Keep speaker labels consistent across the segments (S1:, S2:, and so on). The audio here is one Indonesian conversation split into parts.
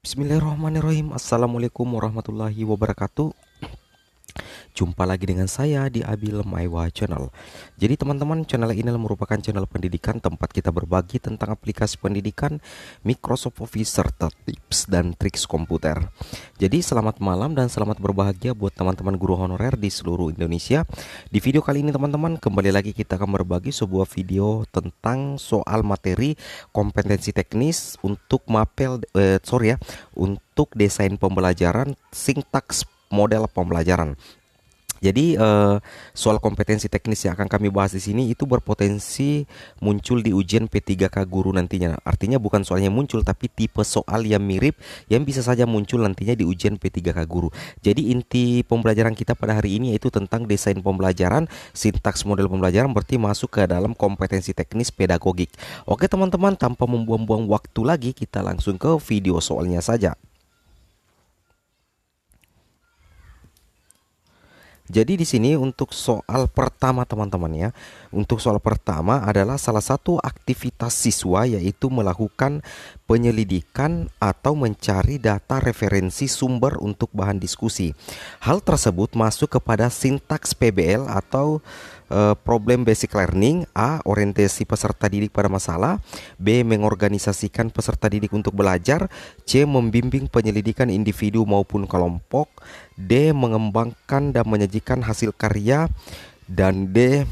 S1: Bismillahirrahmanirrahim. Assalamualaikum warahmatullahi wabarakatuh. Jumpa lagi dengan saya di Abil Maiwa Channel. Jadi teman-teman, channel ini merupakan channel pendidikan tempat kita berbagi tentang aplikasi pendidikan, Microsoft Office, serta tips dan triks komputer. Jadi selamat malam dan selamat berbahagia buat teman-teman guru honorer di seluruh Indonesia. Di video kali ini teman-teman, kembali lagi kita akan berbagi sebuah video tentang soal materi kompetensi teknis untuk untuk desain pembelajaran, sintaks model pembelajaran. Jadi soal kompetensi teknis yang akan kami bahas di sini itu berpotensi muncul di ujian P3K guru nantinya. Artinya bukan soalnya muncul, tapi tipe soal yang mirip yang bisa saja muncul nantinya di ujian P3K guru. Jadi inti pembelajaran kita pada hari ini yaitu tentang desain pembelajaran, sintaks model pembelajaran, berarti masuk ke dalam kompetensi teknis pedagogik. Oke teman-teman, tanpa membuang-buang waktu lagi, kita langsung ke video soalnya saja. Jadi di sini untuk soal pertama teman-teman ya. Untuk soal pertama adalah salah satu aktivitas siswa yaitu melakukan penyelidikan atau mencari data referensi sumber untuk bahan diskusi. Hal tersebut masuk kepada sintaks PBL atau problem basic learning. A. Orientasi peserta didik pada masalah. B. Mengorganisasikan peserta didik untuk belajar. C. Membimbing penyelidikan individu maupun kelompok. D. Mengembangkan dan menyajikan hasil karya. Dan D.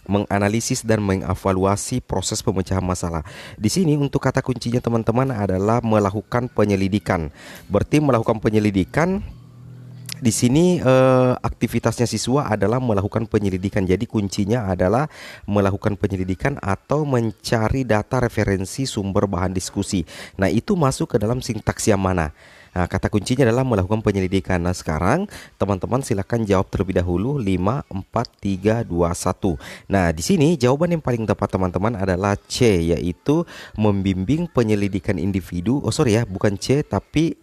S1: Menganalisis dan mengevaluasi proses pemecahan masalah. Di sini untuk kata kuncinya teman-teman adalah melakukan penyelidikan. Berarti melakukan penyelidikan di sini aktivitasnya siswa adalah melakukan penyelidikan. Jadi kuncinya adalah melakukan penyelidikan atau mencari data referensi sumber bahan diskusi. Nah, itu masuk ke dalam sintaks yang mana? Nah, kata kuncinya adalah melakukan penyelidikan. Nah, sekarang teman-teman silakan jawab terlebih dahulu 5 4 3 2 1. Nah, di sini jawaban yang paling tepat teman-teman adalah C, yaitu membimbing penyelidikan individu. Oh, sorry ya, bukan C tapi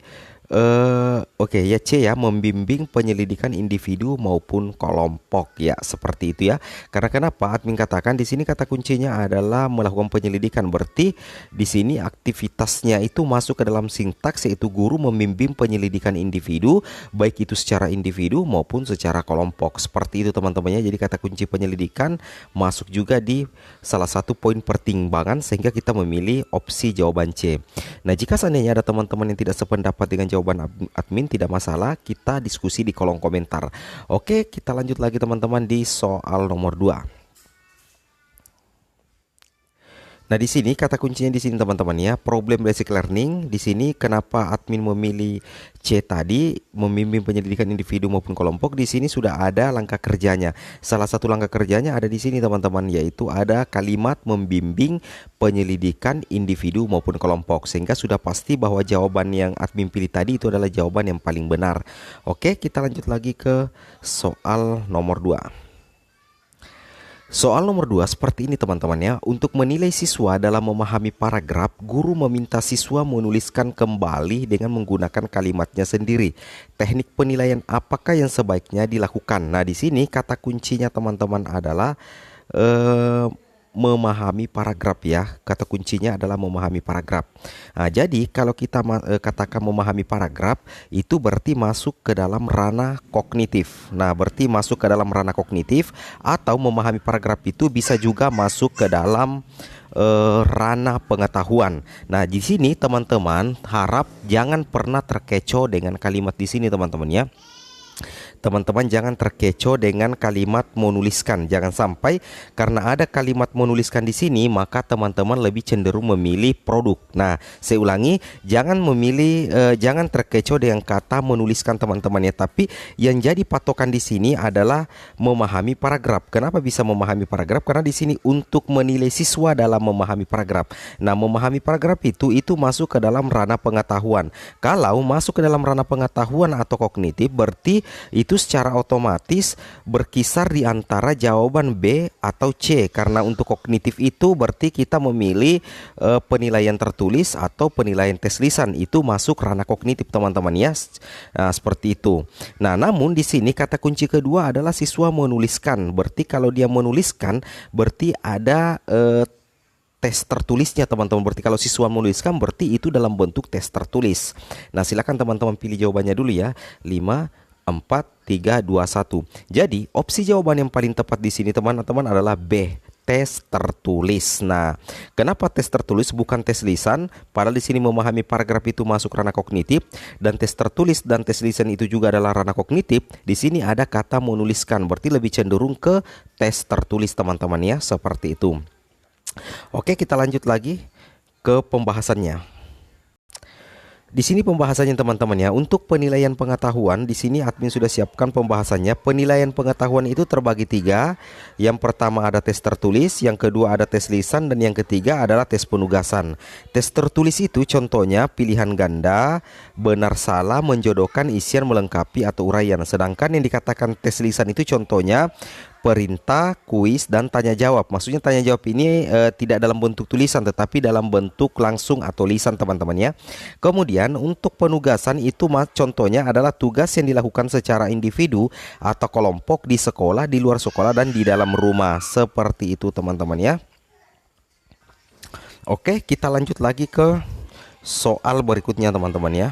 S1: Oke ya, C ya, membimbing penyelidikan individu maupun kelompok ya, seperti itu ya. Karena kenapa admin katakan di sini kata kuncinya adalah melakukan penyelidikan, berarti di sini aktivitasnya itu masuk ke dalam sintaks yaitu guru membimbing penyelidikan individu, baik itu secara individu maupun secara kelompok. Seperti itu teman-temannya. Jadi kata kunci penyelidikan masuk juga di salah satu poin pertimbangan sehingga kita memilih opsi jawaban C. Nah, jika seandainya ada teman-teman yang tidak sependapat dengan jawaban admin, tidak masalah, kita diskusi di kolom komentar. Oke, kita lanjut lagi teman-teman di soal nomor 2. Nah, di sini kata kuncinya di sini teman-teman ya, problem basic learning. Di sini kenapa admin memilih C tadi, membimbing penyelidikan individu maupun kelompok? Di sini sudah ada langkah kerjanya. Salah satu langkah kerjanya ada di sini teman-teman, yaitu ada kalimat membimbing penyelidikan individu maupun kelompok. Sehingga sudah pasti bahwa jawaban yang admin pilih tadi itu adalah jawaban yang paling benar. Oke, kita lanjut lagi ke soal nomor 2. Soal nomor 2 seperti ini teman-teman ya. Untuk menilai siswa dalam memahami paragraf, guru meminta siswa menuliskan kembali dengan menggunakan kalimatnya sendiri. Teknik penilaian apakah yang sebaiknya dilakukan? Nah, di sini kata kuncinya teman-teman adalah memahami paragraf ya. Kata kuncinya adalah memahami paragraf. Nah, jadi kalau kita katakan memahami paragraf, itu berarti masuk ke dalam ranah kognitif. Nah, berarti masuk ke dalam ranah kognitif, atau memahami paragraf itu bisa juga masuk ke dalam ranah pengetahuan. Nah, di sini teman-teman harap jangan pernah terkecoh dengan kalimat di sini teman-teman ya. Teman-teman jangan terkecoh dengan kalimat menuliskan. Jangan sampai karena ada kalimat menuliskan di sini maka teman-teman lebih cenderung memilih produk. Nah, saya ulangi, jangan terkecoh dengan kata menuliskan teman-teman ya, tapi yang jadi patokan di sini adalah memahami paragraf. Kenapa bisa memahami paragraf? Karena di sini untuk menilai siswa dalam memahami paragraf. Nah, memahami paragraf itu masuk ke dalam ranah pengetahuan. Kalau masuk ke dalam ranah pengetahuan atau kognitif, berarti itu secara otomatis berkisar di antara jawaban B atau C. Karena untuk kognitif itu berarti kita memilih penilaian tertulis atau penilaian tes lisan, itu masuk ranah kognitif teman-teman ya. Nah, seperti itu. Nah, namun di sini kata kunci kedua adalah siswa menuliskan. Berarti kalau dia menuliskan berarti ada tes tertulisnya teman-teman. Berarti kalau siswa menuliskan berarti itu dalam bentuk tes tertulis. Nah, silakan teman-teman pilih jawabannya dulu ya. 5, 4, 3, 2, 1. Jadi, opsi jawaban yang paling tepat di sini teman-teman adalah B, tes tertulis. Nah, kenapa tes tertulis bukan tes lisan? Padahal di sini memahami paragraf itu masuk ranah kognitif, dan tes tertulis dan tes lisan itu juga adalah ranah kognitif. Di sini ada kata menuliskan, berarti lebih cenderung ke tes tertulis teman-teman ya, seperti itu. Oke, kita lanjut lagi ke pembahasannya. Di sini pembahasannya teman-teman ya. Untuk penilaian pengetahuan, di sini admin sudah siapkan pembahasannya. Penilaian pengetahuan itu terbagi 3. Yang pertama ada tes tertulis, yang kedua ada tes lisan, dan yang ketiga adalah tes penugasan. Tes tertulis itu contohnya pilihan ganda, benar salah, menjodohkan, isian, melengkapi atau uraian. Sedangkan yang dikatakan tes lisan itu contohnya perintah, kuis, dan tanya jawab. Maksudnya tanya jawab ini tidak dalam bentuk tulisan tetapi dalam bentuk langsung atau lisan teman-teman ya. Kemudian untuk penugasan itu contohnya adalah tugas yang dilakukan secara individu atau kelompok di sekolah, di luar sekolah, dan di dalam rumah. Seperti itu teman-teman ya. Oke, kita lanjut lagi ke soal berikutnya teman-teman ya.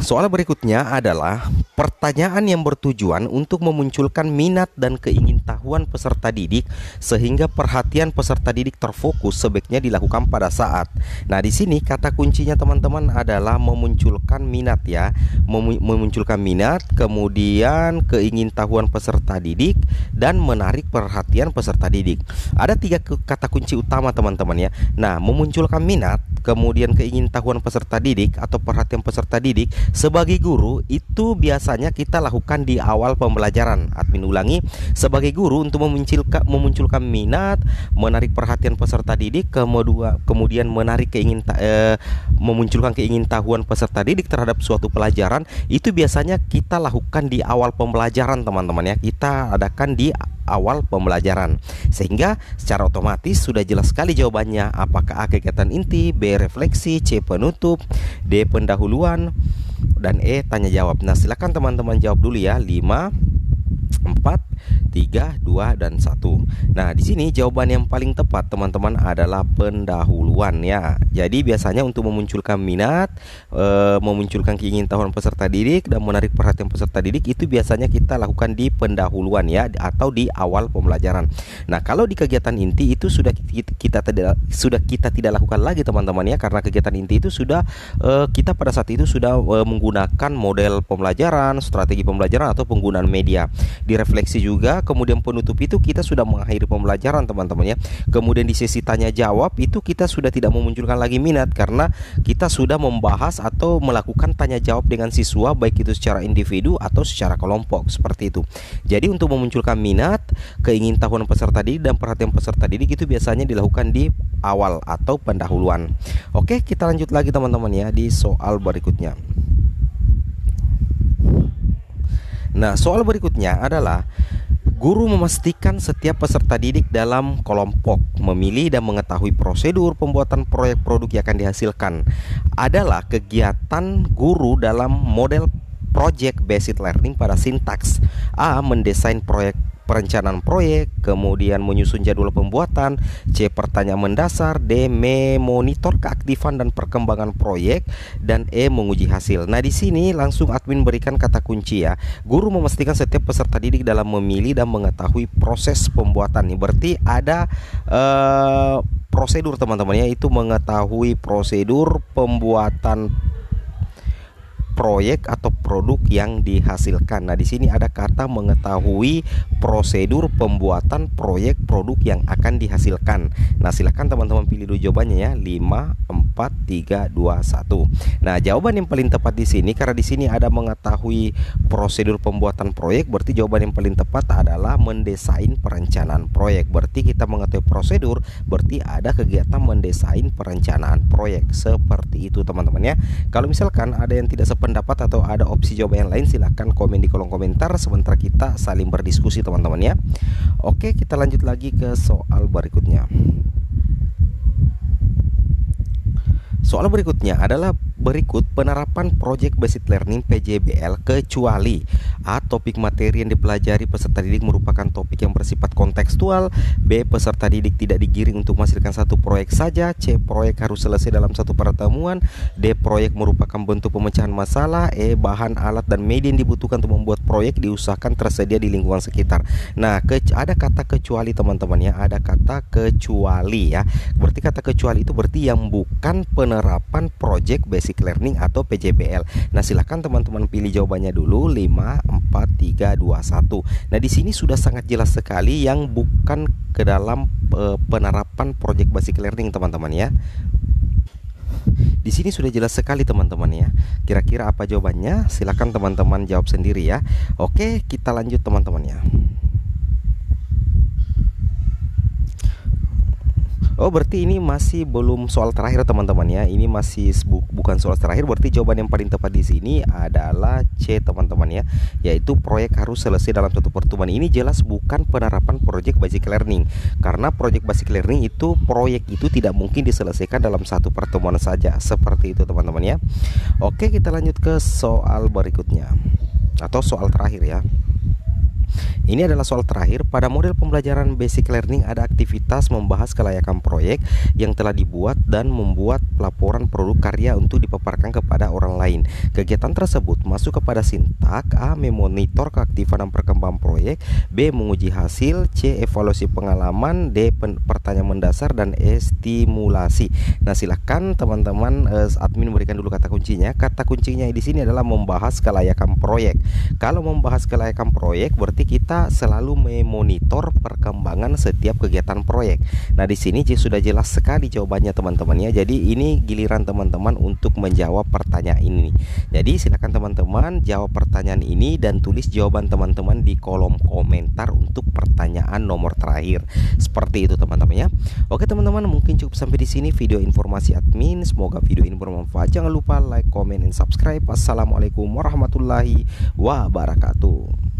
S1: Soal berikutnya adalah pertanyaan yang bertujuan untuk memunculkan minat dan keingintahuan peserta didik sehingga perhatian peserta didik terfokus sebaiknya dilakukan pada saat. Nah, di sini kata kuncinya teman-teman adalah memunculkan minat ya. Memunculkan minat, kemudian keingintahuan peserta didik, dan menarik perhatian peserta didik. Ada 3 kata kunci utama teman-teman ya. Nah, memunculkan minat, kemudian keingintahuan peserta didik atau perhatian peserta didik sebagai guru itu biasanya kita lakukan di awal pembelajaran. Admin ulangi, sebagai guru untuk memunculkan minat, menarik perhatian peserta didik, kemudian memunculkan keingintahuan peserta didik terhadap suatu pelajaran, itu biasanya kita lakukan di awal pembelajaran teman-teman ya. Kita adakan di awal pembelajaran, sehingga secara otomatis sudah jelas sekali jawabannya. Apakah A kegiatan inti, B refleksi, C penutup, D pendahuluan, dan E tanya jawab. Nah, silakan teman-teman jawab dulu ya. 5, 4, 3, 2, dan 1. Nah, di sini jawaban yang paling tepat teman-teman adalah pendahuluan ya. Jadi biasanya untuk memunculkan minat, memunculkan keingintahuan peserta didik, dan menarik perhatian peserta didik itu biasanya kita lakukan di pendahuluan ya, atau di awal pembelajaran. Nah, kalau di kegiatan inti itu sudah kita tidak lakukan lagi teman-teman ya, karena kegiatan inti itu sudah kita pada saat itu sudah menggunakan model pembelajaran, strategi pembelajaran, atau penggunaan media. Di refleksi juga, kemudian penutup itu kita sudah mengakhiri pembelajaran teman-teman ya. Kemudian di sesi tanya jawab itu kita sudah tidak memunculkan lagi minat karena kita sudah membahas atau melakukan tanya jawab dengan siswa, baik itu secara individu atau secara kelompok, seperti itu. Jadi untuk memunculkan minat, keingintahuan peserta didik, dan perhatian peserta didik itu biasanya dilakukan di awal atau pendahuluan. Oke, kita lanjut lagi teman-teman ya di soal berikutnya. Nah, soal berikutnya adalah guru memastikan setiap peserta didik dalam kelompok memilih dan mengetahui prosedur pembuatan proyek produk yang akan dihasilkan. Adalah kegiatan guru dalam model project based learning pada sintaks. A. Mendesain perencanaan proyek, kemudian menyusun jadwal pembuatan, C. Pertanyaan mendasar, D. Memonitor keaktifan dan perkembangan proyek, dan E. Menguji hasil. Nah, di sini langsung admin berikan kata kunci ya. Guru memastikan setiap peserta didik dalam memilih dan mengetahui proses pembuatan. Ini berarti ada prosedur teman-teman ya, itu mengetahui prosedur pembuatan proyek atau produk yang dihasilkan. Nah, di sini ada kata mengetahui prosedur pembuatan proyek produk yang akan dihasilkan. Nah, silakan teman-teman pilih dulu jawabannya ya. 5, 4, 3, 2, 1. Nah, jawaban yang paling tepat di sini, karena di sini ada mengetahui prosedur pembuatan proyek, berarti jawaban yang paling tepat adalah mendesain perencanaan proyek. Berarti kita mengetahui prosedur, berarti ada kegiatan mendesain perencanaan proyek. Seperti itu teman-teman ya. Kalau misalkan ada yang tidak pendapat atau ada opsi jawaban yang lain, silahkan komen di kolom komentar sementara kita saling berdiskusi teman-teman ya. Oke, kita lanjut lagi ke soal berikutnya. Soal berikutnya adalah berikut penerapan Project Based Learning PJBL kecuali A. Topik materi yang dipelajari peserta didik merupakan topik yang bersifat kontekstual. B. Peserta didik tidak digiring untuk menghasilkan satu proyek saja. C. Proyek harus selesai dalam satu pertemuan. D. Proyek merupakan bentuk pemecahan masalah. E. Bahan, alat, dan media yang dibutuhkan untuk membuat proyek diusahakan tersedia di lingkungan sekitar. Nah, ada kata kecuali teman-teman ya, ada kata kecuali ya. Berarti kata kecuali itu berarti yang bukan penerapan Project Basic Learning atau PJBL. Nah, silahkan teman-teman pilih jawabannya dulu. 5, 4, 3, 2, 1. Nah, di sini sudah sangat jelas sekali yang bukan ke dalam penerapan Project Basic Learning teman-teman ya. Di sini sudah jelas sekali teman-teman ya. Kira-kira apa jawabannya? Silahkan teman-teman jawab sendiri ya. Oke, kita lanjut teman-teman ya. Oh, berarti ini masih belum soal terakhir teman-teman ya. Ini masih bukan soal terakhir. Berarti jawaban yang paling tepat di sini adalah C teman-teman ya, yaitu proyek harus selesai dalam satu pertemuan. Ini jelas bukan penerapan Project Basic Learning. Karena Project Basic Learning itu proyek itu tidak mungkin diselesaikan dalam satu pertemuan saja. Seperti itu teman-teman ya. Oke, kita lanjut ke soal berikutnya atau soal terakhir ya. Ini adalah soal terakhir. Pada model pembelajaran Basic Learning ada aktivitas membahas kelayakan proyek yang telah dibuat dan membuat pelaporan produk karya untuk dipaparkan kepada orang lain. Kegiatan tersebut masuk kepada sintak. A. Memonitor keaktifan dan perkembangan proyek. B. Menguji hasil. C. Evaluasi pengalaman. D. Pertanyaan mendasar. Dan E. Stimulasi. Nah, silahkan teman-teman admin berikan dulu kata kuncinya. Kata kuncinya di sini adalah membahas kelayakan proyek. Kalau membahas kelayakan proyek berarti kita selalu memonitor perkembangan setiap kegiatan proyek. Nah, di sini sudah jelas sekali jawabannya teman-teman ya. Jadi ini giliran teman-teman untuk menjawab pertanyaan ini. Jadi silakan teman-teman jawab pertanyaan ini dan tulis jawaban teman-teman di kolom komentar untuk pertanyaan nomor terakhir. Seperti itu teman-teman ya. Oke teman-teman, mungkin cukup sampai di sini video informasi admin. Semoga video ini bermanfaat. Jangan lupa like, comment, and subscribe. Assalamualaikum warahmatullahi wabarakatuh.